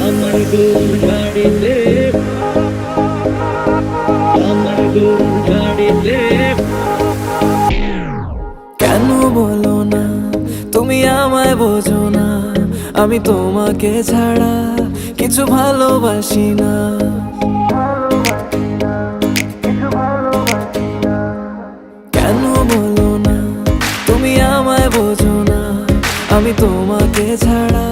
আমার গরুর গাড়িতে, আমার গরুর গাড়িতে। কেন বলো না তুমি আমায় বোঝো না, আমি তোমাকে ছাড়া কিছু ভালোবাসি না। কেন বলো না তুমি আমায় বোঝো না, আমি তোমাকে ছাড়া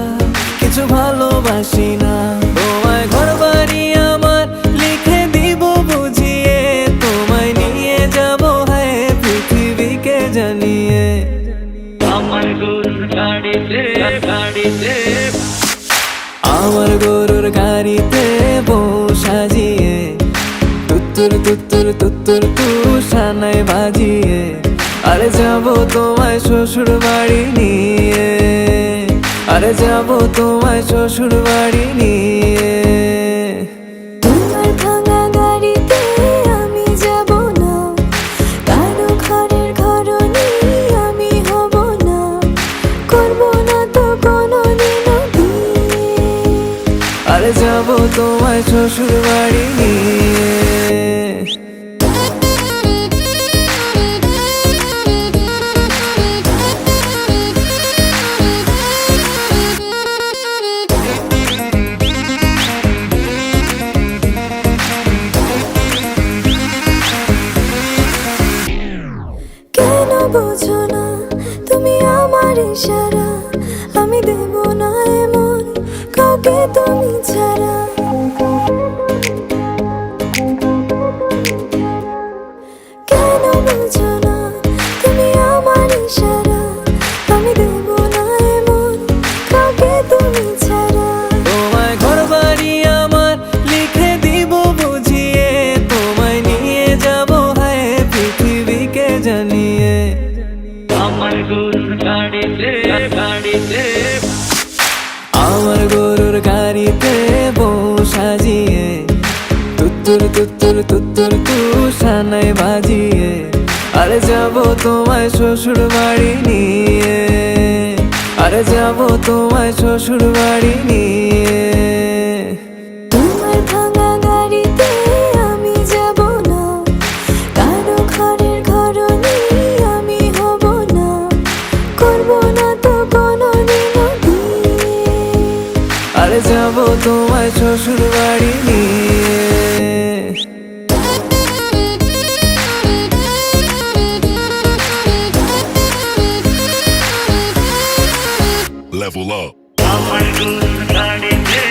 কিছু ভালোবাসি না। তোমায় ঘর বাড়ি আমার লিখে দিব বুঝিয়ে, তোমায় নিয়ে যাবো হ্যাঁ পৃথিবীকে জানিয়ে। আমার গরুর গাড়িতে, গাড়িতে, আমার গরুর গাড়িতে বউ সাজিয়ে, তুত্তুর তুত্তুর তুত্তুর তু সানাই বাজিয়ে, আরে যাবো তোমায় শ্বশুর বাড়ি নিয়ে, আরে যাবো তোমায় শ্বশুর বাড়ি নিয়ে। তোমার ভাঙা গাড়িতে আমি যাব না, কারো ঘরের ঘরনি আমি হব না, করব না তো কোনোদিনও বিয়ে। আরে যাবো তোমায় শ্বশুর বাড়ি নিয়ে। কেন বোঝো না তুমি আমার ইশারা, আমি দেব না এমন কাউকে তুমি ছাড়া। কেন বোঝো না তুমি আমার ইশারা, আমি দেব না এমন কাউকে তুমি ছাড়া। তোমায় ঘর বাড়ি আমার লিখে দিব বুঝিয়ে, তোমায় নিয়ে যাবো হ্যাঁ পৃথিবীকে জানিয়ে। আমার গরুর গাড়িতে, গাড়িতে, আমার গরুর গাড়িতে বউ সাজিয়ে, তুত্তুর তুত্তুর তুত্তুর তু সানাই বাজিয়ে, আরে যাবো তোমায় শ্বশুর বাড়ি নিয়ে, আরে যাবো তোমায় শ্বশুর বাড়ি নিয়ে। তোমার ভাঙা গাড়িতে আমি যাব না, কারো ঘরের ঘরনি আমি হব না, করব না তো কোনোদিনও বিয়ে। আরে যাবো তোমায় শ্বশুর বাড়ি নিয়ে। Level up. আমার গরুর গাড়িতে।